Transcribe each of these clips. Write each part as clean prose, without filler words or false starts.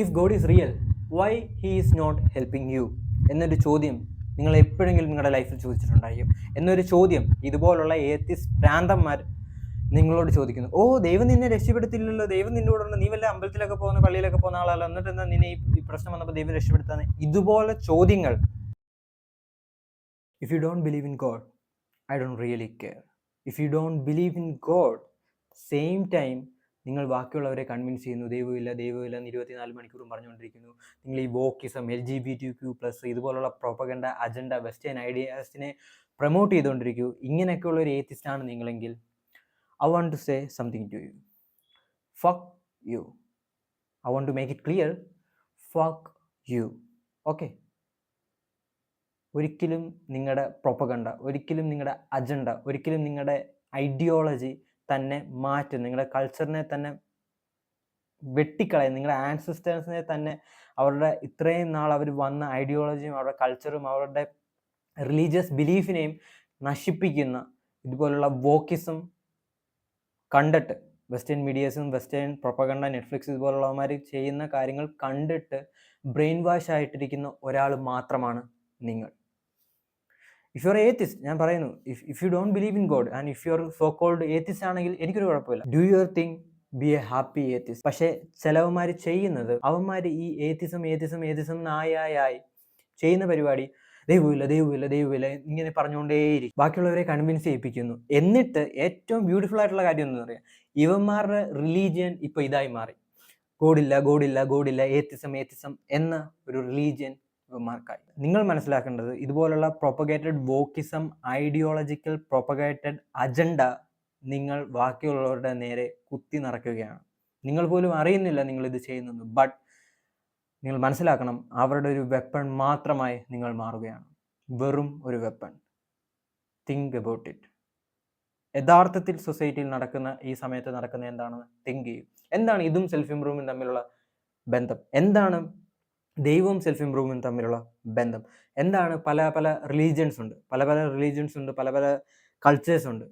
If God is real, why he is not helping you എന്നൊരു ചോദ്യം നിങ്ങൾ എപ്പോഴെങ്കിലും നിങ്ങളുടെ ലൈഫിൽ ചോദിച്ചിട്ടുണ്ടായിരിക്കും. എന്നൊരു ചോദ്യം ഇതുപോലുള്ള ഏത്തിസ്റ്റ് ഭ്രാന്തന്മാർ നിങ്ങളോട് ചോദിക്കുന്നു. ഓ, ദൈവം നിന്നെ രക്ഷപ്പെടുത്തില്ലല്ലോ, ദൈവം നിന്റെ കൂടെ ഉണ്ട്, നീ വല്ല അമ്പലത്തിലൊക്കെ പോകുന്ന പള്ളിയിലൊക്കെ പോകുന്ന ആളല്ലോ, എന്നിട്ട് എന്താ നിന്നെ ഈ പ്രശ്നം വന്നപ്പോൾ ദൈവം രക്ഷപ്പെടുത്താന്ന്? ഇതുപോലെ ചോദ്യങ്ങൾ. If you don't believe in God, I don't really care. If you don't believe in God, same time നിങ്ങൾ ബാക്കിയുള്ളവരെ കൺവിൻസ് ചെയ്യുന്നു ദൈവമില്ല ദൈവമില്ല എന്ന് 24 മണിക്കൂറും പറഞ്ഞുകൊണ്ടിരിക്കുന്നു. നിങ്ങൾ ഈ വോക്കിസം, LGBTQ+, ഇതുപോലുള്ള പ്രൊപ്പഗണ്ട അജണ്ട, വെസ്റ്റേൺ ഐഡിയാസിനെ പ്രൊമോട്ട് ചെയ്തുകൊണ്ടിരിക്കൂ. ഇങ്ങനെയൊക്കെയുള്ള ഒരു ഏത്തിസ്റ്റാണ് നിങ്ങളെങ്കിൽ, I want to say something to you. Fuck you. I want to make it clear. Fuck you. Okay? ഒരിക്കലും നിങ്ങളുടെ പ്രൊപ്പഗണ്ട, ഒരിക്കലും നിങ്ങളുടെ അജണ്ട, ഒരിക്കലും നിങ്ങളുടെ ഐഡിയോളജി തന്നെ മാറ്റും. നിങ്ങളുടെ കൾച്ചറിനെ തന്നെ വെട്ടിക്കളയും. നിങ്ങളുടെ ആൻസിസ്റ്റേഴ്സിനെ തന്നെ അവരുടെ ഇത്രയും നാൾ അവർ വന്ന ഐഡിയോളജിയും അവരുടെ കൾച്ചറും അവരുടെ റിലീജിയസ് ബിലീഫിനെയും നശിപ്പിക്കുന്ന ഇതുപോലുള്ള വോക്കിസം കണ്ടിട്ട്, വെസ്റ്റേൺ മീഡിയസും വെസ്റ്റേൺ പ്രൊപ്പഗണ്ട, നെറ്റ്ഫ്ലിക്സ് ഇതുപോലുള്ളവന്മാർ ചെയ്യുന്ന കാര്യങ്ങൾ കണ്ടിട്ട് ബ്രെയിൻ വാഷ് ആയിട്ടിരിക്കുന്ന ഒരാൾ മാത്രമാണ് നിങ്ങൾ. ഇഫ് യു ആർ ഏത്തിസ്റ്റ്, ഞാൻ പറയുന്നു, if you don't believe in God and if you are so called atheist ആണെങ്കിൽ എനിക്കൊരു കുഴപ്പമില്ല. Do your thing, be a happy atheist. പക്ഷേ ചിലവന്മാർ ചെയ്യുന്നത്, അവന്മാർ ഈ ഏത്തിസം നായായി ചെയ്യുന്ന പരിപാടി ദൈവമില്ല ഇങ്ങനെ പറഞ്ഞുകൊണ്ടേയിരിക്കും, ബാക്കിയുള്ളവരെ കൺവിൻസ് ചെയ്യിപ്പിക്കുന്നു. എന്നിട്ട് ഏറ്റവും ബ്യൂട്ടിഫുൾ ആയിട്ടുള്ള കാര്യം എന്താ പറയുക, ഇവന്മാരുടെ റിലീജിയൻ ഇപ്പൊ ഇതായി മാറി. ഗോഡില്ല ഏത്തിസം എന്ന ഒരു റിലീജിയൻ ഇവന്മാർക്കായി. നിങ്ങൾ മനസ്സിലാക്കേണ്ടത്, ഇതുപോലുള്ള propagated wokeism, ideological propagated agenda നിങ്ങൾ ബാക്കിയുള്ളവരുടെ നേരെ കുത്തി നിറയ്ക്കുകയാണ്. നിങ്ങൾ പോലും അറിയുന്നില്ല നിങ്ങൾ ഇത് ചെയ്യുന്നത്. ബട്ട് നിങ്ങൾ മനസ്സിലാക്കണം, അവരുടെ ഒരു വെപ്പൺ മാത്രമായി നിങ്ങൾ മാറുകയാണ്. വെറും ഒരു വെപ്പൺ. Think about it. യഥാർത്ഥത്തിൽ സൊസൈറ്റിയിൽ നടക്കുന്ന, ഈ സമയത്ത് നടക്കുന്ന എന്താണെന്ന് തിങ്ക് ചെയ്യും. എന്താണ് ഇതും സെൽഫ് ഇംപ്രൂവ്മെന്റ് തമ്മിലുള്ള ബന്ധം? എന്താണ് ദൈവവും സെൽഫ് ഇംപ്രൂവ്മെന്റ് തമ്മിലുള്ള ബന്ധം? എന്താണ്? പല റിലീജിയൻസ് ഉണ്ട്, പല കൾച്ചേഴ്സ് ഉണ്ട്.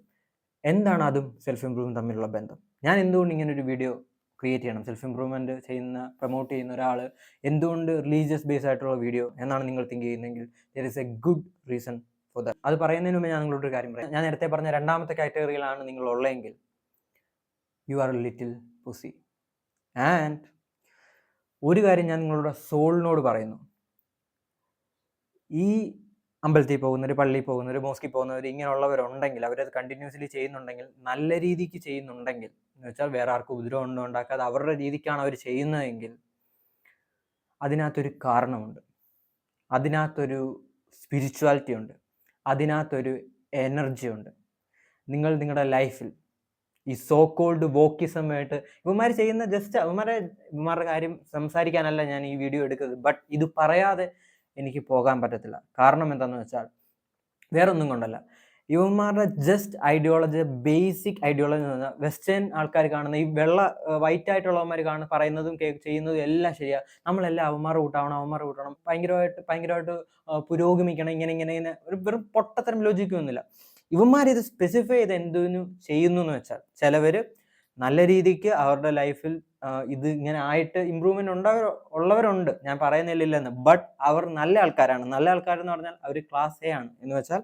എന്താണ് അതും സെൽഫ് ഇംപ്രൂവ്മെന്റ് തമ്മിലുള്ള ബന്ധം? ഞാൻ എന്തുകൊണ്ട് ഇങ്ങനെ ഒരു വീഡിയോ ക്രിയേറ്റ് ചെയ്യണം? സെൽഫ് ഇംപ്രൂവ്മെന്റ് പ്രൊമോട്ട് ചെയ്യുന്ന ഒരാൾ എന്തുകൊണ്ട് റിലീജിയസ് ബേസ് ആയിട്ടുള്ള വീഡിയോ എന്നാണ് നിങ്ങൾ തിങ്ക് ചെയ്യുന്നതെങ്കിൽ, there is A good reason for that. അത് പറയുന്നതിന് മുമ്പ് ഞാൻ നിങ്ങളോട് ഒരു കാര്യം പറയാം. ഞാൻ നേരത്തെ പറഞ്ഞ രണ്ടാമത്തെ കാറ്റഗറിയിലാണ് നിങ്ങൾ ഉള്ളതെങ്കിൽ, U are A little pussy. And ഒരു കാര്യം ഞാൻ നിങ്ങളുടെ സോളിനോട് പറയുന്നു, ഈ അമ്പലത്തിൽ പോകുന്നവർ, പള്ളിയിൽ പോകുന്നവർ, മോസ്കിൽ പോകുന്നവർ, ഇങ്ങനെയുള്ളവരുണ്ടെങ്കിൽ, അവരത് കണ്ടിന്യൂസ്ലി ചെയ്യുന്നുണ്ടെങ്കിൽ, നല്ല രീതിക്ക് ചെയ്യുന്നുണ്ടെങ്കിൽ, എന്ന് വെച്ചാൽ വേറെ ആർക്കും ഉപദ്രവം ഉണ്ടാക്കാതെ അവരുടെ രീതിക്കാണ് അവർ ചെയ്യുന്നതെങ്കിൽ, അതിനകത്തൊരു കാരണമുണ്ട്, അതിനകത്തൊരു സ്പിരിച്വാലിറ്റി ഉണ്ട്, അതിനകത്തൊരു എനർജി ഉണ്ട്. നിങ്ങൾ നിങ്ങളുടെ ലൈഫിൽ ഈ സോ കോൾഡ് വോക്കിസമായിട്ട് ഇവന്മാർ ചെയ്യുന്ന, ജസ്റ്റ് ഇവന്മാരുടെ കാര്യം സംസാരിക്കാനല്ല ഞാൻ ഈ വീഡിയോ എടുക്കുന്നത്. ബട്ട് ഇത് പറയാതെ എനിക്ക് പോകാൻ പറ്റത്തില്ല. കാരണം എന്താണെന്ന് വെച്ചാൽ, വേറെ ഒന്നും കൊണ്ടല്ല, ഇവന്മാരുടെ ജസ്റ്റ് ഐഡിയോളജി, ബേസിക് ഐഡിയോളജി എന്ന് പറഞ്ഞാൽ, വെസ്റ്റേൺ ആൾക്കാർ കാണുന്ന ഈ വൈറ്റ് ആയിട്ടുള്ളവന്മാർ പറയുന്നതും ചെയ്യുന്നതും എല്ലാം ശരിയാ, നമ്മളെല്ലാം അവന്മാരെ കൂട്ടണം, ഭയങ്കരമായിട്ട് പുരോഗമിക്കണം, ഇങ്ങനെ ഒരു വെറും പൊട്ടത്തരം ലോജിക്കൊന്നുമില്ല. ഇവന്മാരിത് സ്പെസിഫൈ ചെയ്ത് എന്തിനു ചെയ്യുന്നു എന്ന് വെച്ചാൽ, ചിലവര് നല്ല രീതിക്ക് അവരുടെ ലൈഫിൽ ഇത് ഇങ്ങനെ ആയിട്ട് ഇമ്പ്രൂവ്മെന്റ് ഉള്ളവരുണ്ട്, ഞാൻ പറയുന്നില്ലെന്ന്. ബട്ട് അവർ നല്ല ആൾക്കാരെന്ന് പറഞ്ഞാൽ അവർ ക്ലാസ് എ ആണ്. എന്ന് വെച്ചാൽ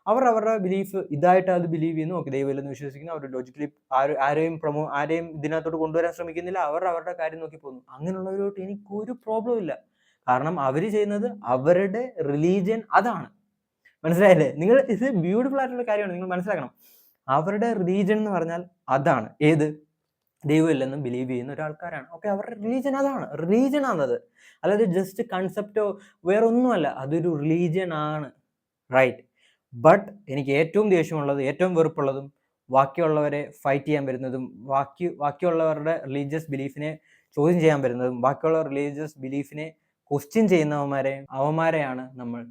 അവരുടെ ബിലീഫ് ഇതായിട്ട് അത് ബിലീവ് ചെയ്യുന്നു. ഓക്കെ, ദൈവമില്ലെന്ന് വിശ്വസിക്കുന്നു. അവർ ലോജിക്കലി ആരെയും ഇതിനകത്തോട്ട് കൊണ്ടുവരാൻ ശ്രമിക്കുന്നില്ല. അവരുടെ കാര്യം നോക്കി പോകുന്നു. അങ്ങനെയുള്ളവരോട്ട് എനിക്കൊരു പ്രോബ്ലം ഇല്ല. കാരണം അവർ ചെയ്യുന്നത് അവരുടെ റിലീജിയൻ അതാണ്. മനസ്സിലായില്ലേ? നിങ്ങൾ ഇത് ബ്യൂട്ടിഫുൾ ആയിട്ടുള്ള കാര്യമാണ്, നിങ്ങൾ മനസ്സിലാക്കണം. അവരുടെ റിലീജിയൻ എന്ന് പറഞ്ഞാൽ അതാണ്. ഏത്? ദൈവമില്ലെന്ന് ബിലീവ് ചെയ്യുന്ന ഒരാൾക്കാരാണ്. ഓക്കെ, അവരുടെ റിലീജിയൻ അതാണ്. റിലീജിയൻ ആണത്, അല്ലാതെ ജസ്റ്റ് കൺസെപ്റ്റോ വേറെ ഒന്നുമല്ല. അതൊരു റിലീജിയൻ ആണ്, റൈറ്റ്? ബട്ട് എനിക്ക് ഏറ്റവും ദേഷ്യമുള്ളത്, ഏറ്റവും വെറുപ്പുള്ളതും, ബാക്കിയുള്ളവരെ ഫൈറ്റ് ചെയ്യാൻ വരുന്നതും, ബാക്കിയുള്ളവരുടെ റിലീജിയസ് ബിലീഫിനെ ചോദ്യം ചെയ്യാൻ വരുന്നതും, ബാക്കിയുള്ള റിലീജിയസ് ബിലീഫിനെ ക്വസ്റ്റ്യൻ ചെയ്യുന്നവന്മാരെയാണ് നമ്മൾ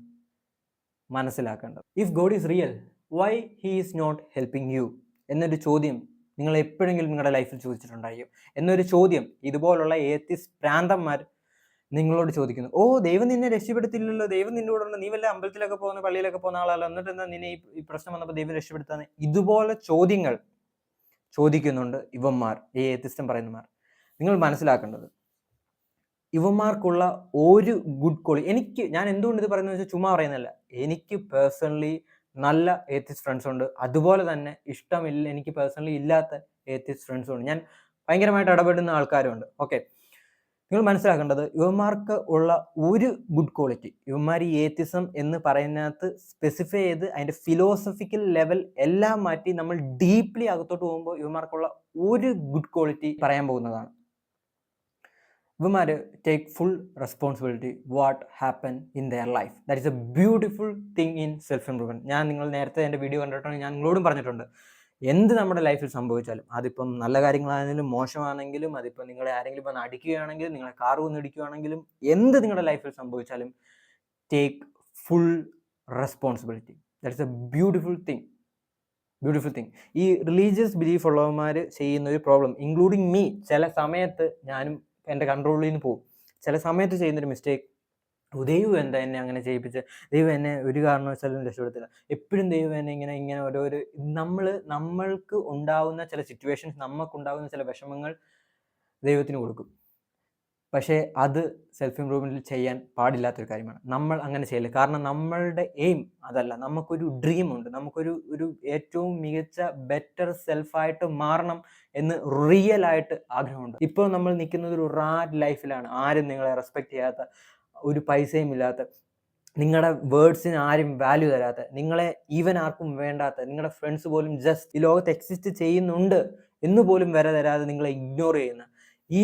മനസ്സിലാക്കേണ്ടത്. If God is real, why he is not helping you എന്നൊരു ചോദ്യം നിങ്ങൾ എപ്പോഴെങ്കിലും നിങ്ങളുടെ ലൈഫിൽ ചോദിച്ചിട്ടുണ്ടായിരിക്കും. എന്നൊരു ചോദ്യം ഇതുപോലുള്ള ഏത്തിസ്റ്റ് ഭ്രാന്തന്മാർ നിങ്ങളോട് ചോദിക്കുന്നു. ഓ, ദൈവം നിന്നെ രക്ഷപ്പെടുത്തില്ലല്ലോ, ദൈവം നിന്റെ കൂടെ ഉണ്ട്, നീ വല്ല അമ്പലത്തിലൊക്കെ പോകുന്ന പള്ളിയിലൊക്കെ പോകുന്ന ആളല്ലോ, എന്നിട്ട് എന്താ നിന്നെ ഈ പ്രശ്നം വന്നപ്പോൾ ദൈവം രക്ഷപ്പെടുത്താന്ന്? ഇതുപോലെ ചോദ്യങ്ങൾ ചോദിക്കുന്നുണ്ട് ഇവന്മാർ, ഈ ഏത്തിസ്റ്റം പറയുന്നമാർ. നിങ്ങൾ മനസ്സിലാക്കേണ്ടത്, ഇവന്മാർക്കുള്ള ഒരു ഗുഡ് ക്വാളിറ്റി ഞാൻ എന്തുകൊണ്ട് ഇത് പറയുന്നത് വെച്ചാൽ ചുമ്മാ പറയുന്നതല്ല. എനിക്ക് പേഴ്സണലി നല്ല ഏത്തിസ്റ്റ് ഫ്രണ്ട്സ് ഉണ്ട്. അതുപോലെ തന്നെ എനിക്ക് പേഴ്സണലി ഇല്ലാത്ത ഏത്തിസ്റ്റ് ഫ്രണ്ട്സും ഉണ്ട്. ഞാൻ ഭയങ്കരമായിട്ട് ഇടപെടുന്ന ആൾക്കാരുണ്ട്. ഓക്കെ, നിങ്ങൾ മനസ്സിലാക്കേണ്ടത് ഇവന്മാർക്ക് ഉള്ള ഒരു ഗുഡ് ക്വാളിറ്റി, ഇവന്മാർ ഈ ഏത്തിസം എന്ന് പറയുന്നതിനകത്ത് സ്പെസിഫൈ ചെയ്ത് അതിൻ്റെ ഫിലോസഫിക്കൽ ലെവൽ എല്ലാം മാറ്റി നമ്മൾ ഡീപ്ലി അകത്തോട്ട് പോകുമ്പോൾ ഇവന്മാർക്കുള്ള ഒരു ഗുഡ് ക്വാളിറ്റി പറയാൻ പോകുന്നതാണ്. ഇവന്മാർ take full responsibility what happen in their life. That is A beautiful thing in self improvement. നിങ്ങൾ നേരത്തെ എൻ്റെ വീഡിയോ കണ്ടിട്ടാണ് ഞാൻ നിങ്ങളോടും പറഞ്ഞിട്ടുണ്ട്, എന്ത് നമ്മുടെ ലൈഫിൽ സംഭവിച്ചാലും, അതിപ്പം നല്ല കാര്യങ്ങളാണെങ്കിലും മോശമാണെങ്കിലും, അതിപ്പോൾ നിങ്ങളെ ആരെങ്കിലും വന്ന് അടിക്കുകയാണെങ്കിലും, നിങ്ങളെ കാർ വന്ന് ഇടിക്കുകയാണെങ്കിലും, എന്ത് നിങ്ങളുടെ ലൈഫിൽ സംഭവിച്ചാലും take full responsibility. That is A beautiful thing. ഈ റിലീജിയസ് ബിലീഫ് ഉള്ളവന്മാർ ചെയ്യുന്ന ഒരു പ്രോബ്ലം, ഇൻക്ലൂഡിങ് മീ, ചില സമയത്ത് ഞാനും എൻ്റെ കൺട്രോളിൽ നിന്ന് പോകും. ചില സമയത്ത് ചെയ്യുന്നൊരു മിസ്റ്റേക്ക്, ദൈവം എന്താ എന്നെ അങ്ങനെ ചെയ്യിപ്പിച്ച്, ദൈവം എന്നെ ഒരു കാരണവശാലും രക്ഷപ്പെടുത്തില്ല, എപ്പോഴും ദൈവം എന്നെ ഇങ്ങനെ ഓരോരോ നമ്മൾക്ക് ഉണ്ടാവുന്ന ചില സിറ്റുവേഷൻസ്, നമുക്കുണ്ടാകുന്ന ചില വിഷമങ്ങൾ ദൈവത്തിന് കൊടുക്കും. പക്ഷേ അത് സെൽഫ് ഇംപ്രൂവ്മെൻറ്റിൽ ചെയ്യാൻ പാടില്ലാത്തൊരു കാര്യമാണ്. നമ്മൾ അങ്ങനെ ചെയ്യില്ല. കാരണം നമ്മളുടെ എയിം അതല്ല. നമുക്കൊരു ഡ്രീം ഉണ്ട്, നമുക്കൊരു ഏറ്റവും മികച്ച ബെറ്റർ സെൽഫായിട്ട് മാറണം എന്ന് റിയൽ ആയിട്ട് ആഗ്രഹമുണ്ട്. ഇപ്പോൾ നമ്മൾ നിൽക്കുന്നത് ഒരു റാറ്റ് ലൈഫിലാണ്. ആരും നിങ്ങളെ റെസ്പെക്റ്റ് ചെയ്യാത്ത, ഒരു പൈസയും ഇല്ലാത്ത, നിങ്ങളുടെ വേർഡ്സിന് ആരും വാല്യൂ തരാത്ത, നിങ്ങളെ ഈവൻ ആർക്കും വേണ്ടാത്ത, നിങ്ങളുടെ ഫ്രണ്ട്സ് പോലും ജസ്റ്റ് ഈ ലോകത്ത് എക്സിസ്റ്റ് ചെയ്യുന്നുണ്ട് എന്ന് പോലും വരെ തരാതെ നിങ്ങളെ ഇഗ്നോർ ചെയ്യുന്ന ഈ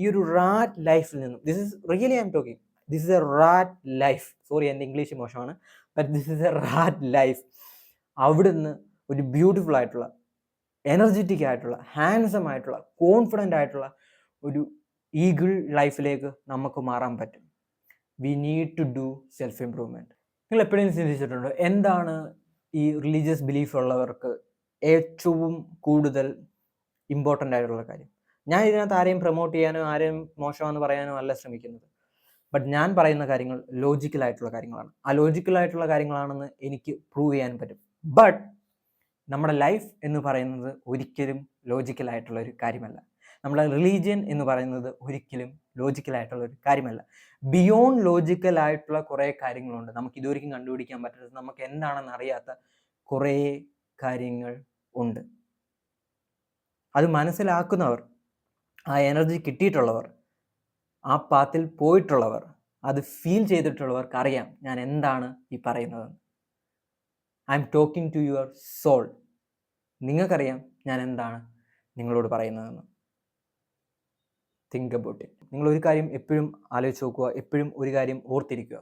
ഒരു റാറ്റ് ലൈഫിൽ നിന്നും, this is really I am talking, this is A rat life. Sorry, എൻ്റെ ഇംഗ്ലീഷ് മോശമാണ്, but this is A rat life. അവിടുന്ന് ഒരു ബ്യൂട്ടിഫുൾ ആയിട്ടുള്ള, എനർജറ്റിക് ആയിട്ടുള്ള, ഹാൻസം ആയിട്ടുള്ള, കോൺഫിഡൻ്റ് ആയിട്ടുള്ള ഒരു ഈഗിൾ ലൈഫിലേക്ക് നമുക്ക് മാറാൻ പറ്റും. We need to do self improvement. നിങ്ങൾ എപ്പോഴും ചിന്തിച്ചിട്ടുണ്ടോ, എന്താണ് ഈ റിലീജിയസ് ബിലീഫ് ഉള്ളവർക്ക് ഏറ്റവും കൂടുതൽ ഇമ്പോർട്ടൻ്റ് ആയിട്ടുള്ള കാര്യം? ഞാൻ ഇതിനകത്ത് ആരെയും പ്രൊമോട്ട് ചെയ്യാനോ ആരെയും മോശമാണെന്ന് പറയാനോ അല്ല ശ്രമിക്കുന്നത്. ബട്ട് ഞാൻ പറയുന്ന കാര്യങ്ങൾ ലോജിക്കലായിട്ടുള്ള കാര്യങ്ങളാണ്. ആ ലോജിക്കലായിട്ടുള്ള കാര്യങ്ങളാണെന്ന് എനിക്ക് പ്രൂവ് ചെയ്യാൻ പറ്റും. ബട്ട് നമ്മുടെ ലൈഫ് എന്ന് പറയുന്നത് ഒരിക്കലും ലോജിക്കലായിട്ടുള്ള ഒരു കാര്യമല്ല. നമ്മുടെ റിലീജിയൻ എന്ന് പറയുന്നത് ഒരിക്കലും ലോജിക്കലായിട്ടുള്ള ഒരു കാര്യമല്ല. ബിയോണ്ട് ലോജിക്കലായിട്ടുള്ള കുറേ കാര്യങ്ങളുണ്ട്. നമുക്ക് ഇതുവരെയും കണ്ടുപിടിക്കാൻ പറ്റാത്ത, നമുക്ക് എന്താണെന്ന് അറിയാത്ത കുറേ കാര്യങ്ങൾ ഉണ്ട്. അത് മനസ്സിലാക്കുന്നവർ, ആ എനർജി കിട്ടിയിട്ടുള്ളവർ, ആ പാത്തിൽ പോയിട്ടുള്ളവർ, അത് ഫീൽ ചെയ്തിട്ടുള്ളവർക്ക് അറിയാം ഞാൻ എന്താണ് ഈ പറയുന്നതെന്ന്. I am talking to your soul. നിങ്ങൾക്കറിയാം ഞാൻ എന്താണ് നിങ്ങളോട് പറയുന്നതെന്ന്. Think about it. നിങ്ങളൊരു കാര്യം എപ്പോഴും ആലോചിച്ച് നോക്കുക, എപ്പോഴും ഒരു കാര്യം ഓർത്തിരിക്കുക.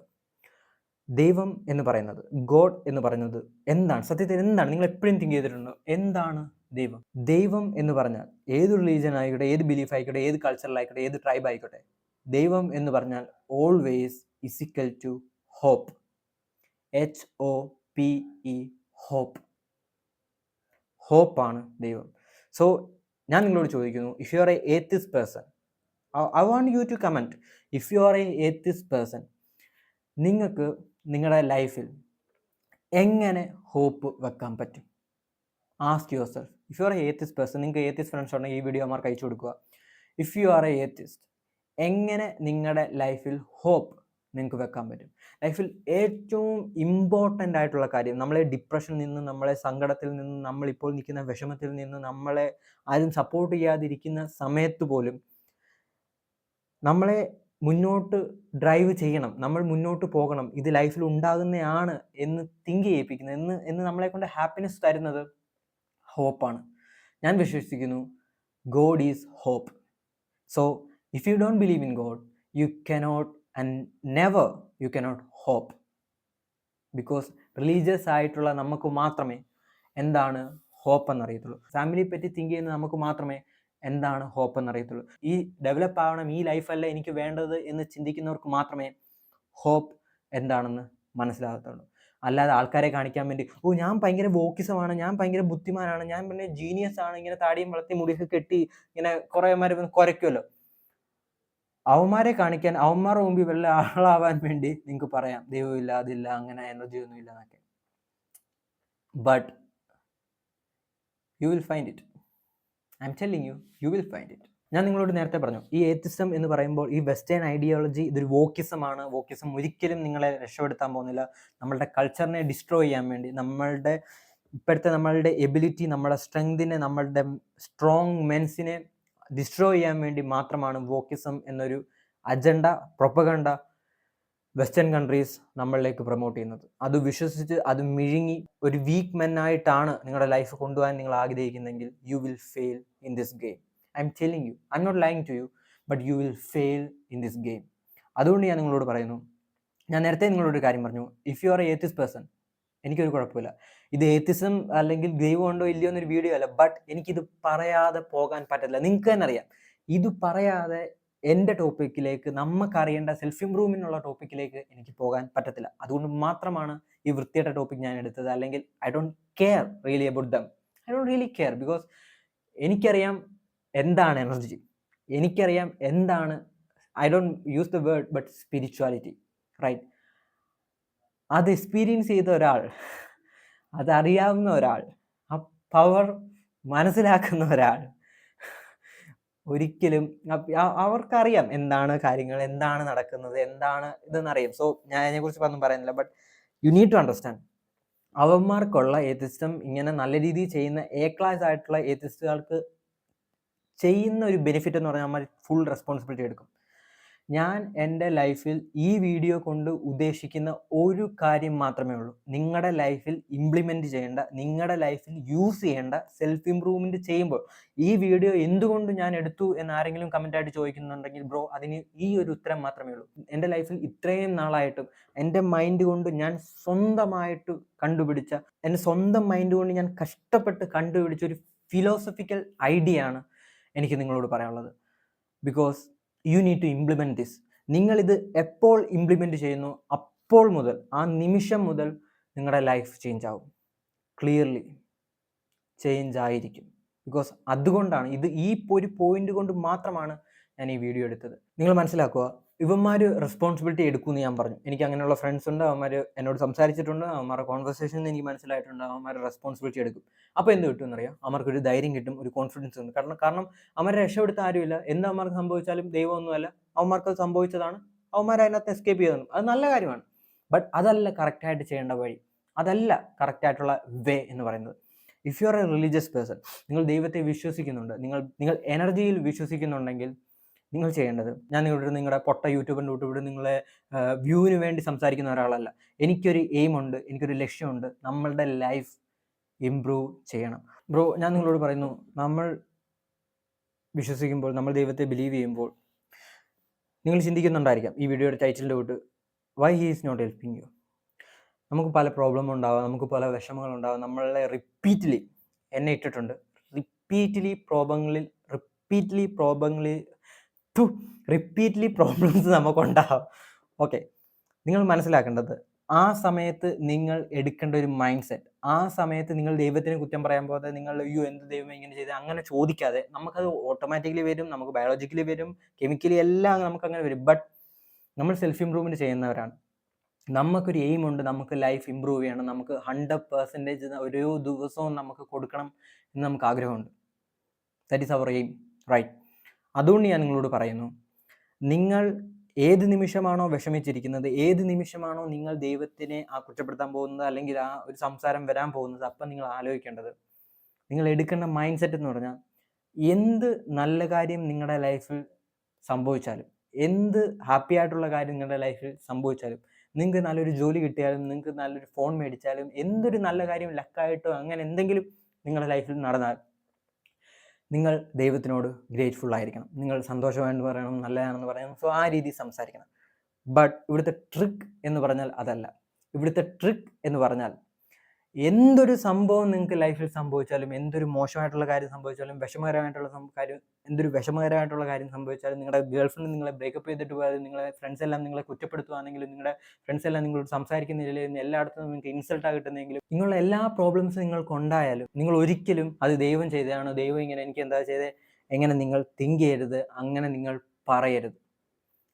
ദൈവം എന്ന് പറയുന്നത്, ഗോഡ് എന്ന് പറയുന്നത് എന്താണ്? സത്യത്തിൽ എന്താണ്? നിങ്ങൾ എപ്പോഴും തിങ്ക് ചെയ്തിട്ടുണ്ടോ, എന്താണ് ദൈവം? ദൈവം എന്ന് പറഞ്ഞാൽ ഏത് റിലീജിയൻ ആയിക്കോട്ടെ, ഏത് ബിലീഫ് ആയിക്കോട്ടെ, ഏത് കൾച്ചറിലായിക്കോട്ടെ, ഏത് ട്രൈബ് ആയിക്കോട്ടെ, ദൈവം എന്ന് പറഞ്ഞാൽ always is equal to hope. HOPE, hope. ഹോപ്പാണ് ദൈവം. സോ ഞാൻ നിങ്ങളോട് ചോദിക്കുന്നു, if you are a atheist person, I want you to comment. If you are a atheist person, നിങ്ങൾക്ക് നിങ്ങളുടെ ലൈഫിൽ എങ്ങനെ ഹോപ്പ് വെക്കാൻ പറ്റും? Ask your self. If you are a atheist person, നിങ്ങൾക്ക് ഏത്തിസ്റ്റ് ഫ്രണ്ട്സ് ഉണ്ടെങ്കിൽ ഈ വീഡിയോ മാർക്ക് അയച്ചു കൊടുക്കുക. If you are a atheist, എങ്ങനെ നിങ്ങളുടെ ലൈഫിൽ ഹോപ്പ് നിങ്ങൾക്ക് വെക്കാൻ പറ്റും? ലൈഫിൽ ഏറ്റവും ഇമ്പോർട്ടൻ്റ് ആയിട്ടുള്ള കാര്യം, നമ്മളെ ഡിപ്രഷനിൽ നിന്ന്, നമ്മളെ സങ്കടത്തിൽ നിന്ന്, നമ്മളിപ്പോൾ നിൽക്കുന്ന വിഷമത്തിൽ നിന്ന്, നമ്മളെ ആരും സപ്പോർട്ട് ചെയ്യാതിരിക്കുന്ന സമയത്ത് പോലും നമ്മളെ മുന്നോട്ട് ഡ്രൈവ് ചെയ്യണം, നമ്മൾ മുന്നോട്ട് പോകണം, ഇത് ലൈഫിൽ ഉണ്ടാകുന്നതാണ് എന്ന് തിങ്ക് ചെയ്യിപ്പിക്കുന്നത്, എന്ന് നമ്മളെ കൊണ്ട് ഹാപ്പിനെസ് തരുന്നത് ഹോപ്പാണ്. ഞാൻ വിശ്വസിക്കുന്നു God is hope. So if you don't believe in God, you cannot and never you cannot hope. Because religious ആയിട്ടുള്ള നമുക്ക് മാത്രമേ എന്താണ് ഹോപ്പ് എന്നറിയത്തുള്ളൂ. ഫാമിലിയെ പറ്റി തിങ്ക് ചെയ്യുന്ന നമുക്ക് മാത്രമേ എന്താണ് ഹോപ്പ് എന്നറിയത്തുള്ളൂ. ഈ ഡെവലപ്പ് ആവണം, ഈ ലൈഫല്ല എനിക്ക് വേണ്ടത് എന്ന് ചിന്തിക്കുന്നവർക്ക് മാത്രമേ ഹോപ്പ് എന്താണെന്ന് മനസ്സിലാകത്തുള്ളൂ. അല്ലാതെ ആൾക്കാരെ കാണിക്കാൻ വേണ്ടി, ഞാൻ ഭയങ്കര വോക്കിസമാണ്, ഞാൻ ഭയങ്കര ബുദ്ധിമാനാണ്, ഞാൻ പിന്നെ ജീനിയസ് ആണ്, ഇങ്ങനെ താടിയും വളർത്തി മുടിയൊക്കെ കെട്ടി ഇങ്ങനെ കുറേമാര് കുരയ്ക്കുമല്ലോ, അവന്മാരെ കാണിക്കാൻ, അവന്മാരുടെ മുമ്പിൽ വല്ല ആളാവാൻ വേണ്ടി നിങ്ങൾക്ക് പറയാം ദൈവമില്ല, അതില്ല, അങ്ങനെ എനർജി ഒന്നും ഇല്ല എന്നൊക്കെ. But you will find it. I'm telling you, you will find it. ഞാൻ നിങ്ങളോട് നേരത്തെ പറഞ്ഞു, ഈ ഏത്തിസം എന്ന് പറയുമ്പോൾ ഈ വെസ്റ്റേൺ ഐഡിയോളജി ഇതൊരു വോക്കിസമാണ്. വോക്കിസം ഒരിക്കലും നിങ്ങളെ രക്ഷപ്പെടുത്താൻ പോകുന്നില്ല. നമ്മളുടെ കൾച്ചറിനെ ഡിസ്ട്രോയ് ചെയ്യാൻ വേണ്ടി, നമ്മളുടെ എബിലിറ്റി, നമ്മുടെ സ്ട്രെങ്തിനെ, നമ്മളുടെ സ്ട്രോങ് മെൻസിനെ ഡിസ്ട്രോയ് ചെയ്യാൻ വേണ്ടി മാത്രമാണ് വോക്കിസം എന്നൊരു അജണ്ട, പ്രൊപ്പഗണ്ട വെസ്റ്റേൺ കൺട്രീസ് നമ്മളിലേക്ക് പ്രൊമോട്ട് ചെയ്യുന്നത്. അത് വിശ്വസിച്ച് അത് മിഴുങ്ങി ഒരു വീക്ക് മെന്നായിട്ടാണ് നിങ്ങളുടെ ലൈഫ് കൊണ്ടുപോകാൻ നിങ്ങൾ ആഗ്രഹിക്കുന്നെങ്കിൽ you will fail in this game. I am telling you, I am not lying to you, but you will fail in this game. അതുകൊണ്ട് ഞാൻ നിങ്ങളോട് പറയുന്നു, ഞാൻ നേരത്തെ നിങ്ങളോട് ഒരു കാര്യം പറഞ്ഞു, if you are a atheist person, എനിക്കൊരു കുഴപ്പമില്ല. ഇത് ഏത്തിസം അല്ലെങ്കിൽ ദൈവം ഉണ്ടോ ഇല്ലയോ എന്നൊരു വീഡിയോ അല്ല, ബട്ട് എനിക്കിത് പറയാതെ പോകാൻ പറ്റില്ല. നിങ്ങൾക്ക് തന്നെ അറിയാം, ഇത് പറയാതെ എൻ്റെ ടോപ്പിക്കിലേക്ക്, നമുക്കറിയേണ്ട സെൽഫ് ഇംപ്രൂവ്മെന്റിനുള്ള ടോപ്പിക്കിലേക്ക് എനിക്ക് പോകാൻ പറ്റത്തില്ല. അതുകൊണ്ട് മാത്രമാണ് ഈ വൃത്തിയുടെ ടോപ്പിക് ഞാൻ എടുത്തത്. അല്ലെങ്കിൽ I don't care really about them. I don't really care because എനിക്കറിയാം എന്താണ് എനർജി, എനിക്കറിയാം എന്താണ്, I don't use the word but spirituality, right? അത് എക്സ്പീരിയൻസ് ചെയ്ത ഒരാൾ, അതറിയാവുന്ന ഒരാൾ, ആ പവർ മനസ്സിലാക്കുന്ന ഒരാൾ ഒരിക്കലും അവർക്കറിയാം എന്താണ് കാര്യങ്ങൾ, എന്താണ് നടക്കുന്നത്, എന്താണ് ഇതെന്നറിയാം. സോ ഞാൻ അതിനെക്കുറിച്ച് ഒന്നും പറയുന്നില്ല, but you need to understand. അവന്മാർക്കുള്ള ഏത്തിസം ഇങ്ങനെ നല്ല രീതിയിൽ ചെയ്യുന്ന എ ക്ലാസ് ആയിട്ടുള്ള ഏത്തിസ്റ്റുകൾക്ക് ചെയ്യുന്ന ഒരു ബെനിഫിറ്റ് എന്ന് പറഞ്ഞാൽ അവന്മാർ ഫുൾ റെസ്പോൺസിബിലിറ്റി എടുക്കും. ഞാൻ എൻ്റെ ലൈഫിൽ ഈ വീഡിയോ കൊണ്ട് ഉദ്ദേശിക്കുന്ന ഒരു കാര്യം മാത്രമേ ഉള്ളൂ. നിങ്ങളുടെ ലൈഫിൽ ഇംപ്ലിമെൻറ്റ് ചെയ്യേണ്ട, നിങ്ങളുടെ ലൈഫിൽ യൂസ് ചെയ്യേണ്ട സെൽഫ് ഇംപ്രൂവ്മെൻറ്റ് ചെയ്യുമ്പോൾ, ഈ വീഡിയോ എന്തുകൊണ്ട് ഞാൻ എടുത്തു എന്ന് ആരെങ്കിലും കമൻ്റായിട്ട് ചോദിക്കുന്നുണ്ടെങ്കിൽ ബ്രോ, അതിന് ഈ ഒരു ഉത്തരം മാത്രമേ ഉള്ളൂ. എൻ്റെ ലൈഫിൽ ഇത്രയും നാളായിട്ടും എൻ്റെ മൈൻഡ് കൊണ്ട് ഞാൻ സ്വന്തമായിട്ട് കണ്ടുപിടിച്ച, എൻ്റെ സ്വന്തം മൈൻഡ് കൊണ്ട് ഞാൻ കഷ്ടപ്പെട്ട് കണ്ടുപിടിച്ച ഒരു ഫിലോസഫിക്കൽ ഐഡിയ ആണ് എനിക്ക് നിങ്ങളോട് പറയാനുള്ളത്. Because you need to implement this. നിങ്ങളിത് എപ്പോൾ ഇംപ്ലിമെൻറ്റ് ചെയ്യുന്നു, അപ്പോൾ മുതൽ, ആ നിമിഷം മുതൽ നിങ്ങളുടെ ലൈഫ് ചേഞ്ച് ആവും. ക്ലിയർലി ചേഞ്ച് ആയിരിക്കും. ബിക്കോസ് അതുകൊണ്ടാണ് ഈ ഒരു പോയിന്റ് കൊണ്ട് മാത്രമാണ് ഞാൻ ഈ വീഡിയോ എടുത്തത്. നിങ്ങൾ മനസ്സിലാക്കുക, ഇവന്മാർ റെസ്പോൺസിബിലിറ്റി എടുക്കുമെന്ന് ഞാൻ പറഞ്ഞു. എനിക്ക് അങ്ങനെയുള്ള ഫ്രണ്ട്സ് ഉണ്ട്, അവന്മാർ എന്നോട് സംസാരിച്ചിട്ടുണ്ട്, അവന്മാരുടെ കോൺവെർസേഷൻ എനിക്ക് മനസ്സിലായിട്ടുണ്ട്, അവന്മാർ റെസ്പോൺസിബിലിറ്റി എടുക്കും. അപ്പോൾ എന്ത് കിട്ടും എന്നറിയാം, അവർക്കൊരു ധൈര്യം കിട്ടും, ഒരു കോൺഫിഡൻസ് ഉണ്ട്. കാരണം അവരെ രക്ഷപ്പെടുത്താൻ ആരുമില്ല. എന്ത് അവന്മാർക്ക് സംഭവിച്ചാലും ദൈവമൊന്നുമല്ല, അവന്മാർക്ക് സംഭവിച്ചതാണ്, അവന്മാർ അതിനകത്ത് എസ്കേപ്പ് ചെയ്തതാണ്. അത് നല്ല കാര്യമാണ്. ബട്ട് അതല്ല കറക്റ്റായിട്ട് ചെയ്യേണ്ട വഴി, അതല്ല കറക്റ്റായിട്ടുള്ള വേ എന്ന് പറയുന്നത്. If you are A religious person, നിങ്ങൾ ദൈവത്തെ വിശ്വസിക്കുന്നുണ്ട്, നിങ്ങൾ എനർജിയിൽ വിശ്വസിക്കുന്നുണ്ടെങ്കിൽ നിങ്ങൾ ചെയ്യേണ്ടത്, ഞാൻ നിങ്ങളുടെ പൊട്ട യൂട്യൂബിൻ്റെ യൂട്യൂബിൽ നിങ്ങളെ വ്യൂവിന് വേണ്ടി സംസാരിക്കുന്ന ഒരാളല്ല. എനിക്കൊരു എയിമുണ്ട്, എനിക്കൊരു ലക്ഷ്യമുണ്ട്, നമ്മളുടെ ലൈഫ് ഇംപ്രൂവ് ചെയ്യണം. ബ്രോ, ഞാൻ നിങ്ങളോട് പറയുന്നു, നമ്മൾ വിശ്വസിക്കുമ്പോൾ, നമ്മൾ ദൈവത്തെ ബിലീവ് ചെയ്യുമ്പോൾ, നിങ്ങൾ ചിന്തിക്കുന്നുണ്ടായിരിക്കാം ഈ വീഡിയോയുടെ ടൈറ്റിലിൻ്റെ തൊട്ട്, why he is not helping you. നമുക്ക് പല പ്രോബ്ലം ഉണ്ടാവാം, നമുക്ക് പല വിഷമങ്ങളുണ്ടാവാം. നമ്മളെ റിപ്പീറ്റ്ലി, എന്നെ ഇട്ടിട്ടുണ്ട്, റിപ്പീറ്റ്ലി പ്രോബ്ലംസ് നമുക്കുണ്ടാവും. ഓക്കെ, നിങ്ങൾ മനസ്സിലാക്കേണ്ടത്, ആ സമയത്ത് നിങ്ങൾ എടുക്കേണ്ട ഒരു മൈൻഡ് സെറ്റ്, ആ സമയത്ത് നിങ്ങൾ ദൈവത്തിന് കുറ്റം പറയാൻ പോകാതെ, നിങ്ങൾ അയ്യോ എന്ത് ദൈവം ഇങ്ങനെ ചെയ്ത് അങ്ങനെ ചോദിക്കാതെ, നമുക്കത് ഓട്ടോമാറ്റിക്കലി വരും, നമുക്ക് ബയോളജിക്കലി വരും, കെമിക്കലി എല്ലാം നമുക്ക് അങ്ങനെ വരും. ബട്ട് നമ്മൾ സെൽഫ് ഇംപ്രൂവ്മെൻറ്റ് ചെയ്യുന്നവരാണ്, നമുക്കൊരു എയിമുണ്ട്, നമുക്ക് ലൈഫ് ഇമ്പ്രൂവ് ചെയ്യണം, നമുക്ക് 100% ഓരോ ദിവസവും നമുക്ക് കൊടുക്കണം എന്ന് നമുക്ക് ആഗ്രഹമുണ്ട്. That is our aim, right? അതുകൊണ്ട് ഞാൻ നിങ്ങളോട് പറയുന്നു, നിങ്ങൾ ഏത് നിമിഷമാണോ വിഷമിച്ചിരിക്കുന്നത്, ഏത് നിമിഷമാണോ നിങ്ങൾ ദൈവത്തിനെ കുറ്റപ്പെടുത്താൻ പോകുന്നത്, അല്ലെങ്കിൽ ആ ഒരു സംസാരം വരാൻ പോകുന്നത്, അപ്പം നിങ്ങൾ ആലോചിക്കേണ്ടത്, നിങ്ങൾ എടുക്കേണ്ട മൈൻഡ് സെറ്റ് എന്ന് പറഞ്ഞാൽ, എന്ത് നല്ല കാര്യം നിങ്ങളുടെ ലൈഫിൽ സംഭവിച്ചാലും, എന്ത് ഹാപ്പി ആയിട്ടുള്ള കാര്യം നിങ്ങളുടെ ലൈഫിൽ സംഭവിച്ചാലും, നിങ്ങൾക്ക് നല്ലൊരു ജോലി കിട്ടിയാലും, നിങ്ങൾക്ക് നല്ലൊരു ഫോൺ മേടിച്ചാലും, എന്തൊരു നല്ല കാര്യം ലക്കായിട്ടോ അങ്ങനെ എന്തെങ്കിലും നിങ്ങളുടെ ലൈഫിൽ നടന്നാൽ, നിങ്ങൾ ദൈവത്തിനോട് ഗ്രേറ്റ്ഫുൾ ആയിരിക്കണം, നിങ്ങൾ സന്തോഷമായിട്ട് പറയണം, നല്ലതാണെന്ന് പറയണം. സോ ആ രീതിയിൽ സംസാരിക്കണം. ബട്ട് ഇവിടുത്തെ ട്രിക്ക് എന്ന് പറഞ്ഞാൽ അതല്ല. ഇവിടുത്തെ ട്രിക്ക് എന്ന് പറഞ്ഞാൽ, എന്തൊരു സംഭവം നിങ്ങൾക്ക് ലൈഫിൽ സംഭവിച്ചാലും, എന്തൊരു മോശമായിട്ടുള്ള കാര്യം സംഭവിച്ചാലും, എന്തൊരു വിഷമകരമായിട്ടുള്ള കാര്യം സംഭവിച്ചാലും, നിങ്ങളുടെ ഗേൾ ഫ്രണ്ട് നിങ്ങളെ ബ്രേക്കപ്പ് ചെയ്തിട്ട് പോയാലും, നിങ്ങളെ ഫ്രണ്ട്സ് എല്ലാം നിങ്ങളെ കുറ്റപ്പെടുത്തുകയാണെങ്കിലും, നിങ്ങളുടെ ഫ്രണ്ട്സ് എല്ലാം നിങ്ങളോട് സംസാരിക്കുന്നില്ലെങ്കിലും, എല്ലായിടത്തും നിങ്ങൾക്ക് ഇൻസൾട്ടാണ് കിട്ടുന്നതെങ്കിലും, നിങ്ങളുടെ എല്ലാ പ്രോബ്ലംസ് നിങ്ങൾക്ക് ഉണ്ടായാലും, നിങ്ങൾ ഒരിക്കലും അത് ദൈവം ചെയ്തതാണോ, ദൈവം ഇങ്ങനെ എനിക്ക് എന്താ ചെയ്തത്, എങ്ങനെ നിങ്ങൾ തിങ്ക് ചെയ്യരുത്, അങ്ങനെ നിങ്ങൾ പറയരുത്.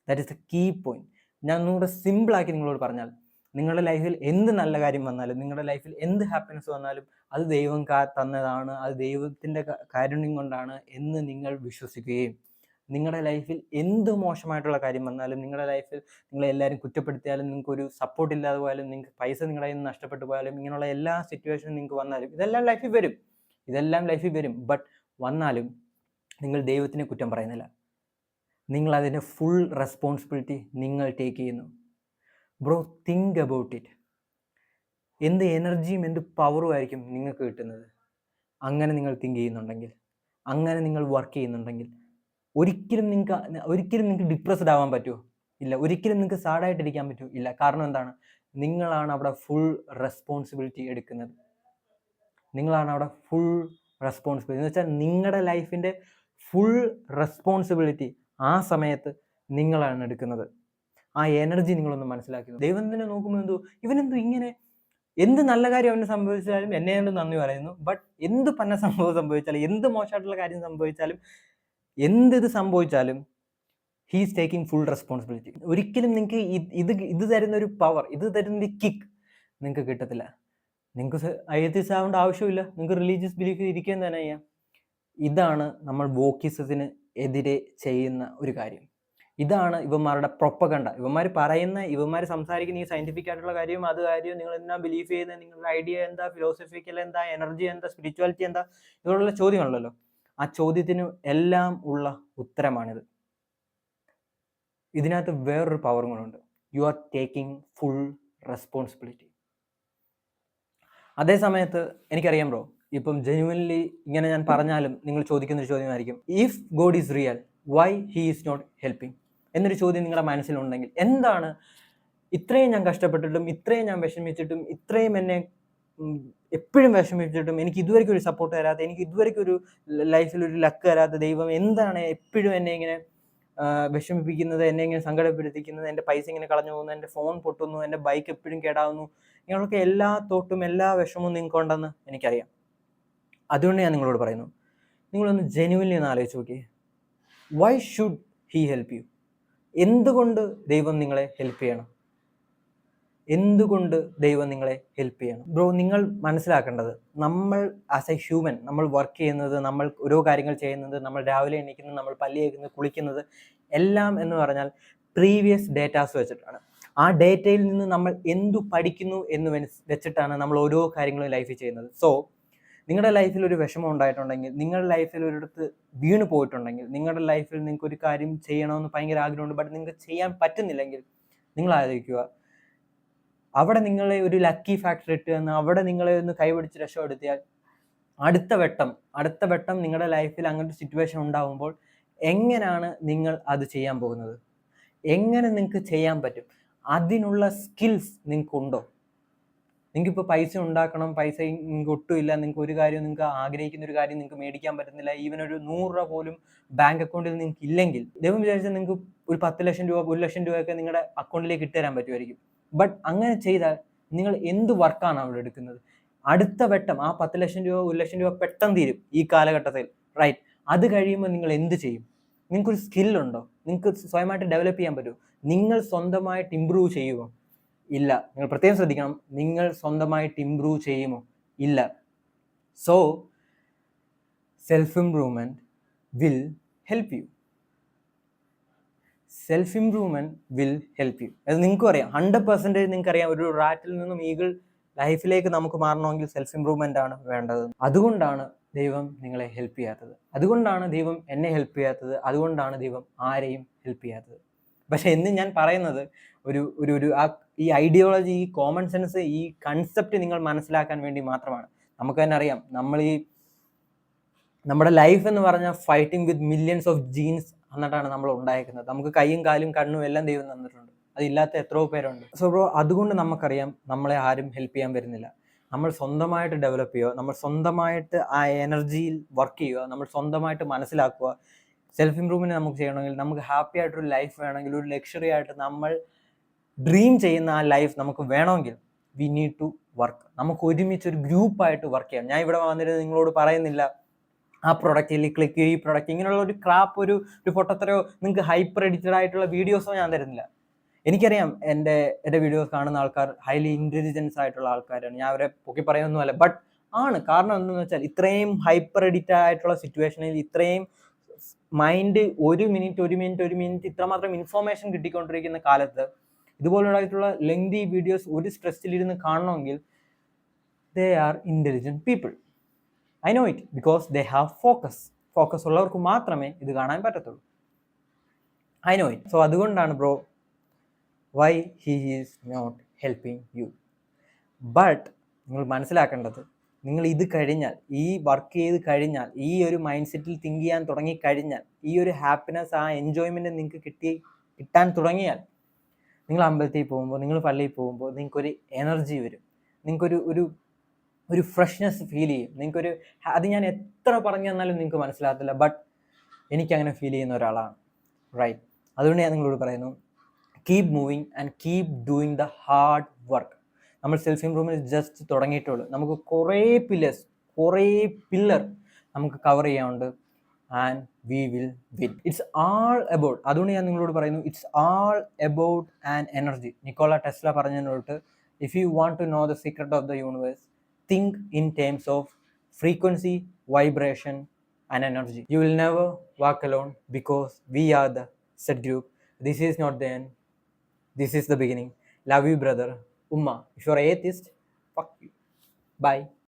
That is the key point. ഞാൻ ഒന്നുകൂടെ സിമ്പിളാക്കി നിങ്ങളോട് പറഞ്ഞാൽ, നിങ്ങളുടെ ലൈഫിൽ എന്ത് നല്ല കാര്യം വന്നാലും, നിങ്ങളുടെ ലൈഫിൽ എന്ത് ഹാപ്പിനെസ് വന്നാലും, അത് ദൈവം തന്നതാണ്, അത് ദൈവത്തിൻ്റെ കാരുണ്യം കൊണ്ടാണ് എന്ന് നിങ്ങൾ വിശ്വസിക്കുകയും നിങ്ങളുടെ ലൈഫിൽ എന്ത് മോശമായിട്ടുള്ള കാര്യം വന്നാലും, നിങ്ങളുടെ ലൈഫിൽ നിങ്ങളെ എല്ലാവരും കുറ്റപ്പെടുത്തിയാലും, നിങ്ങൾക്കൊരു സപ്പോർട്ട് ഇല്ലാതെ പോയാലും, നിങ്ങൾക്ക് പൈസ നിങ്ങളുടെ കയ്യിൽ നിന്ന് നഷ്ടപ്പെട്ടു പോയാലും, ഇങ്ങനെയുള്ള എല്ലാ സിറ്റുവേഷനും നിങ്ങൾക്ക് വന്നാലും, ഇതെല്ലാം ലൈഫിൽ വരും. ബട്ട് വന്നാലും നിങ്ങൾ ദൈവത്തിനെ കുറ്റം പറയുന്നില്ല. നിങ്ങൾ അതിൻ്റെ ഫുൾ റെസ്പോൺസിബിലിറ്റി നിങ്ങൾ ടേക്ക് ചെയ്യുന്നു. Bro, think about it. എന്ത് എനർജിയും എന്ത് പവറും ആയിരിക്കും നിങ്ങൾക്ക് കിട്ടുന്നത് അങ്ങനെ നിങ്ങൾ തിങ്ക് ചെയ്യുന്നുണ്ടെങ്കിൽ, അങ്ങനെ നിങ്ങൾ വർക്ക് ചെയ്യുന്നുണ്ടെങ്കിൽ. ഒരിക്കലും നിങ്ങൾക്ക് ഡിപ്രസ്ഡ് ആവാൻ പറ്റുമോ? ഇല്ല. ഒരിക്കലും നിങ്ങൾക്ക് സാഡായിട്ടിരിക്കാൻ പറ്റുമോ? ഇല്ല. കാരണം എന്താണ്? നിങ്ങളാണ് അവിടെ ഫുൾ റെസ്പോൺസിബിലിറ്റി എടുക്കുന്നത്. നിങ്ങളാണ് അവിടെ ഫുൾ റെസ്പോൺസിബിലിറ്റി എന്ന് വെച്ചാൽ നിങ്ങളുടെ ലൈഫിൻ്റെ ഫുൾ റെസ്പോൺസിബിലിറ്റി ആ സമയത്ത് നിങ്ങളാണ് എടുക്കുന്നത്. ആ എനർജി നിങ്ങളൊന്ന് മനസ്സിലാക്കി. ദൈവം തന്നെ നോക്കുമ്പോൾ ഇവനെന്തോ ഇങ്ങനെ, എന്ത് നല്ല കാര്യം അവന് സംഭവിച്ചാലും എന്നെ കൊണ്ട് നന്ദി പറയുന്നു. ബട്ട് എന്ത് പന്ന സംഭവം സംഭവിച്ചാലും, എന്ത് മോശമായിട്ടുള്ള കാര്യം സംഭവിച്ചാലും, എന്തിത് സംഭവിച്ചാലും he is taking full responsibility. ഒരിക്കലും നിങ്ങൾക്ക് ഇത് തരുന്നൊരു പവർ, ഇത് തരുന്നൊരു കിക്ക് നിങ്ങൾക്ക് കിട്ടത്തില്ല. നിങ്ങൾക്ക് അയത്തിസ് ആവേണ്ട ആവശ്യമില്ല. നിങ്ങൾക്ക് റിലീജിയസ് ബിലീഫ് ഇരിക്കുകയും തന്നെ ചെയ്യാം. ഇതാണ് നമ്മൾ വോക്കിസത്തിന് എതിരെ ചെയ്യുന്ന ഒരു കാര്യം. ഇതാണ് ഇവന്മാരുടെ പ്രൊപ്പഗണ്ട. ഇവന്മാർ സംസാരിക്കുന്ന ഈ സയന്റിഫിക് ആയിട്ടുള്ള കാര്യം, നിങ്ങൾ എന്നാ ബിലീവ് ചെയ്യുന്നത്, നിങ്ങളുടെ ഐഡിയ എന്താ, ഫിലോസഫിക്കൽ എന്താ, എനർജി എന്താ, സ്പിരിച്വാലിറ്റി എന്താ, ഇതുപോലുള്ള ചോദ്യങ്ങളുണ്ടല്ലോ. ആ ചോദ്യത്തിന് എല്ലാം ഉള്ള ഉത്തരമാണിത്. ഇതിനകത്ത് വേറൊരു പവറും കൂടെ ഉണ്ട്. You are taking full responsibility. അതേ സമയത്ത് എനിക്കറിയാം ബ്രോ, ഇപ്പം ജെന്യുവൻലി ഇങ്ങനെ ഞാൻ പറഞ്ഞാലും നിങ്ങൾ ചോദിക്കുന്നൊരു ചോദ്യമായിരിക്കും, if God is real, why he is not helping എന്നൊരു ചോദ്യം നിങ്ങളുടെ മനസ്സിലുണ്ടെങ്കിൽ, എന്താണ് ഇത്രയും ഞാൻ കഷ്ടപ്പെട്ടിട്ടും, ഇത്രയും ഞാൻ വിഷമിച്ചിട്ടും, ഇത്രയും എന്നെ എപ്പോഴും വിഷമിച്ചിട്ടും എനിക്ക് ഇതുവരെയ്ക്കും ഒരു സപ്പോർട്ട് തരാത്ത, എനിക്ക് ഇതുവരെയ്ക്കും ഒരു ലൈഫിൽ ഒരു ലക്ക് തരാത്ത ദൈവം എന്താണ് എപ്പോഴും എന്നെ ഇങ്ങനെ വിഷമിപ്പിക്കുന്നത്, എന്നെ ഇങ്ങനെ സങ്കടപ്പെടുത്തിക്കുന്നത്, എൻ്റെ പൈസ ഇങ്ങനെ കളഞ്ഞു പോകുന്നു, എൻ്റെ ഫോൺ പൊട്ടുന്നു, എൻ്റെ ബൈക്ക് എപ്പോഴും കേടാവുന്നു, ഇങ്ങനെയൊക്കെ എല്ലാ തോട്ടും എല്ലാ വിഷമവും നിങ്ങൾക്കുണ്ടെന്ന് എനിക്കറിയാം. അതുകൊണ്ട് ഞാൻ നിങ്ങളോട് പറയുന്നു, നിങ്ങളൊന്ന് ജെന്യുവൻലി ഒന്ന് ആലോചിച്ച് നോക്കിയേ. Why should he help you? എന്തുകൊണ്ട് ദൈവം നിങ്ങളെ ഹെൽപ്പ് ചെയ്യണം? എന്തുകൊണ്ട് ദൈവം നിങ്ങളെ ഹെൽപ്പ് ചെയ്യണം? ബ്രോ, നിങ്ങൾ മനസ്സിലാക്കേണ്ടത്, നമ്മൾ ആസ് എ ഹ്യൂമൻ, നമ്മൾ വർക്ക് ചെയ്യുന്നത്, നമ്മൾ ഓരോ കാര്യങ്ങൾ ചെയ്യുന്നത്, നമ്മൾ രാവിലെ എണീക്കുന്നത്, നമ്മൾ പല്ല് തേക്കുന്നത്, കുളിക്കുന്നത് എല്ലാം എന്ന് പറഞ്ഞാൽ പ്രീവിയസ് ഡേറ്റാസ് വെച്ചിട്ടാണ്. ആ ഡേറ്റയിൽ നിന്ന് നമ്മൾ എന്തു പഠിക്കുന്നു എന്ന് വെച്ചിട്ടാണ് നമ്മൾ ഓരോ കാര്യങ്ങളും ലൈഫിൽ ചെയ്യുന്നത്. സോ നിങ്ങളുടെ ലൈഫിൽ ഒരു വിഷമം ഉണ്ടായിട്ടുണ്ടെങ്കിൽ, നിങ്ങളുടെ ലൈഫിൽ ഒരിടത്ത് വീണ് പോയിട്ടുണ്ടെങ്കിൽ, നിങ്ങളുടെ ലൈഫിൽ നിങ്ങൾക്ക് ഒരു കാര്യം ചെയ്യണമെന്ന് ഭയങ്കര ആഗ്രഹമുണ്ട്, ബട്ട് നിങ്ങൾക്ക് ചെയ്യാൻ പറ്റുന്നില്ലെങ്കിൽ, നിങ്ങൾ ആലോചിക്കുക, അവിടെ നിങ്ങളെ ഒരു ലക്കി ഫാക്ടർ ഇട്ട് എന്ന് അവിടെ നിങ്ങളെ ഒന്ന് കൈപിടിച്ച് രക്ഷപ്പെടുത്തിയാൽ അടുത്ത വട്ടം നിങ്ങളുടെ ലൈഫിൽ അങ്ങനത്തെ സിറ്റുവേഷൻ ഉണ്ടാകുമ്പോൾ എങ്ങനെയാണ് നിങ്ങൾ അത് ചെയ്യാൻ പോകുന്നത്? എങ്ങനെ നിങ്ങൾക്ക് ചെയ്യാൻ പറ്റും? അതിനുള്ള സ്കിൽസ് നിങ്ങൾക്കുണ്ടോ? നിങ്ങൾക്കിപ്പോൾ പൈസ ഉണ്ടാക്കണം, പൈസ നിങ്ങൾക്ക് ഒട്ടുമില്ല, നിങ്ങൾക്ക് ഒരു കാര്യം, നിങ്ങൾക്ക് ആഗ്രഹിക്കുന്ന ഒരു കാര്യം നിങ്ങൾക്ക് മേടിക്കാൻ പറ്റുന്നില്ല, ഈവൻ ഒരു 100 രൂപ പോലും ബാങ്ക് അക്കൗണ്ടിൽ നിങ്ങൾക്ക് ഇല്ലെങ്കിൽ, ദൈവം വിചാരിച്ചാൽ നിങ്ങൾക്ക് ഒരു 10 ലക്ഷം രൂപ 1 ലക്ഷം രൂപയൊക്കെ നിങ്ങളുടെ അക്കൗണ്ടിലേക്ക് ഇട്ടുതരാൻ പറ്റുമായിരിക്കും. ബട്ട് അങ്ങനെ ചെയ്താൽ നിങ്ങൾ എന്ത് വർക്കാണ് അവിടെ എടുക്കുന്നത്? അടുത്ത വട്ടം ആ 10 ലക്ഷം രൂപ 1 ലക്ഷം രൂപ പെട്ടെന്ന് തീരും ഈ കാലഘട്ടത്തിൽ, റൈറ്റ്? അത് കഴിയുമ്പോൾ നിങ്ങൾ എന്ത് ചെയ്യും? നിങ്ങൾക്കൊരു സ്കില്ലുണ്ടോ? നിങ്ങൾക്ക് സ്വയമായിട്ട് ഡെവലപ്പ് ചെയ്യാൻ പറ്റുമോ? നിങ്ങൾ സ്വന്തമായിട്ട് ഇമ്പ്രൂവ് ചെയ്യുമോ? ഇല്ല. നിങ്ങൾ പ്രത്യേകം ശ്രദ്ധിക്കണം, നിങ്ങൾ സ്വന്തമായിട്ട് ഇമ്പ്രൂവ് ചെയ്യുമോ? ഇല്ല. So self improvement will help you. Self improvement will help you. അത് നിങ്ങൾക്കും അറിയാം, 100% നിങ്ങൾക്കറിയാം, ഒരു റാറ്റിൽ നിന്നും ഈഗിൾ ലൈഫിലേക്ക് നമുക്ക് മാറണമെങ്കിൽ സെൽഫ് ഇംപ്രൂവ്മെന്റ് ആണ് വേണ്ടത്. അതുകൊണ്ടാണ് ദൈവം നിങ്ങളെ ഹെൽപ്പ് ചെയ്യാത്തത്, അതുകൊണ്ടാണ് ദൈവം എന്നെ ഹെൽപ്പ് ചെയ്യാത്തത്, അതുകൊണ്ടാണ് ദൈവം ആരെയും ഹെൽപ്പ് ചെയ്യാത്തത്. പക്ഷെ എന്ന് ഞാൻ പറയുന്നത് ഈ ഐഡിയോളജി, ഈ കോമൺ സെൻസ്, ഈ കൺസെപ്റ്റ് നിങ്ങൾ മനസ്സിലാക്കാൻ വേണ്ടി മാത്രമാണ്. നമുക്ക് തന്നെ അറിയാം, നമ്മുടെ ലൈഫ് എന്ന് പറഞ്ഞാൽ fighting with millions of genes എന്നിട്ടാണ് നമ്മൾ ഉണ്ടായിരിക്കുന്നത്. നമുക്ക് കൈയും കാലും കണ്ണും എല്ലാം ദൈവം തന്നിട്ടുണ്ട്, അതില്ലാത്ത എത്രയോ പേരുണ്ട്. സോ ബ്രോ, അതുകൊണ്ട് നമുക്കറിയാം നമ്മളെ ആരും ഹെൽപ്പ് ചെയ്യാൻ വരുന്നില്ല. നമ്മൾ സ്വന്തമായിട്ട് ഡെവലപ്പ് ചെയ്യുക, നമ്മൾ സ്വന്തമായിട്ട് ആ എനർജിയിൽ വർക്ക് ചെയ്യുക, നമ്മൾ സ്വന്തമായിട്ട് മനസ്സിലാക്കുക. സെൽഫ് ഇംപ്രൂവ്മെന്റ് നമുക്ക് ചെയ്യണമെങ്കിൽ, നമുക്ക് ഹാപ്പി ആയിട്ടൊരു ലൈഫ് വേണമെങ്കിൽ, ഒരു ലക്ഷറി ആയിട്ട് നമ്മൾ ഡ്രീം ചെയ്യുന്ന ആ ലൈഫ് നമുക്ക് വേണമെങ്കിൽ, വി നീഡ് ടു വർക്ക്. നമുക്ക് ഒരുമിച്ച് ഒരു ഗ്രൂപ്പായിട്ട് വർക്ക് ചെയ്യാം. ഞാൻ ഇവിടെ വന്നിട്ട് നിങ്ങളോട് പറയുന്നില്ല ആ പ്രൊഡക്റ്റിൽ ക്ലിക്ക് ചെയ്യും, ഈ പ്രൊഡക്റ്റ്, ഇങ്ങനെയുള്ള ഒരു ക്രാപ്പ്, ഒരു പൊട്ടത്തരയോ, നിങ്ങൾക്ക് ഹൈപ്പർ എഡിറ്റഡ് ആയിട്ടുള്ള വീഡിയോസോ ഞാൻ തരുന്നില്ല. എനിക്കറിയാം എൻ്റെ വീഡിയോസ് കാണുന്ന ആൾക്കാർ ഹൈലി ഇൻ്റലിജൻസ് ആയിട്ടുള്ള ആൾക്കാരാണ്, ഞാൻ അവരെ പൊക്കി പറയുന്നൊന്നുമല്ല. ബട്ട് ആണ്. കാരണം എന്തെന്ന് വെച്ചാൽ ഇത്രയും ഹൈപ്പർ എഡിറ്റ് ആയിട്ടുള്ള സിറ്റുവേഷനിൽ ഇത്രയും മൈൻഡ് ഒരു മിനിറ്റ് ഇത്രമാത്രം ഇൻഫോർമേഷൻ കിട്ടിക്കൊണ്ടിരിക്കുന്ന കാലത്ത് ഇതുപോലെയുള്ള ലെങ്തി വീഡിയോസ് ഒരു സ്ട്രെസ്സിലിരുന്ന് കാണണമെങ്കിൽ they are intelligent people. I know it because they have focus ഉള്ളവർക്ക് മാത്രമേ ഇത് കാണാൻ പറ്റത്തുള്ളൂ. I know it. സോ അതുകൊണ്ടാണ് bro why he is not helping you. But നിങ്ങൾ മനസ്സിലാക്കേണ്ടത്, നിങ്ങൾ ഇത് കഴിഞ്ഞാൽ, ഈ വർക്ക് ചെയ്ത് കഴിഞ്ഞാൽ, ഈ ഒരു മൈൻഡ് സെറ്റിൽ തിങ്ക് ചെയ്യാൻ തുടങ്ങിക്കഴിഞ്ഞാൽ, ഈ ഒരു ഹാപ്പിനെസ്, ആ എൻജോയ്മെൻറ്റ് നിങ്ങൾക്ക് കിട്ടാൻ തുടങ്ങിയാൽ, നിങ്ങൾ അമ്പലത്തിൽ പോകുമ്പോൾ, നിങ്ങൾ പള്ളിയിൽ പോകുമ്പോൾ നിങ്ങൾക്കൊരു എനർജി വരും, നിങ്ങൾക്കൊരു ഫ്രഷ്നെസ് ഫീൽ ചെയ്യും. നിങ്ങൾക്കൊരു, അത് ഞാൻ എത്ര പറഞ്ഞു തന്നാലും നിങ്ങൾക്ക് മനസ്സിലാകത്തില്ല, ബട്ട് എനിക്കങ്ങനെ ഫീൽ ചെയ്യുന്ന ഒരാളാണ്. റൈറ്റ്. അതുകൊണ്ട് ഞാൻ നിങ്ങളോട് പറയുന്നു, keep moving and keep doing the hard work. നമ്മൾ സെൽഫ് ഇംപ്രൂവ്മെൻറ്റ് ജസ്റ്റ് തുടങ്ങിയിട്ടുള്ളൂ. നമുക്ക് കുറേ പില്ലർ നമുക്ക് കവർ ചെയ്യാനുണ്ട്. And we will win. It's all about, അതുകൊണ്ട് ഞാൻ നിങ്ങളോട് പറയുന്നു, it's all about an energy. Nikola Tesla പറഞ്ഞതിനോട്ട്, if you want to know the secret of the universe, think in terms of frequency, vibration and energy. You will never walk alone because we are the set group. This is not the end. This is the beginning. Love you, brother. Umma. If you're atheist, fuck you. Bye.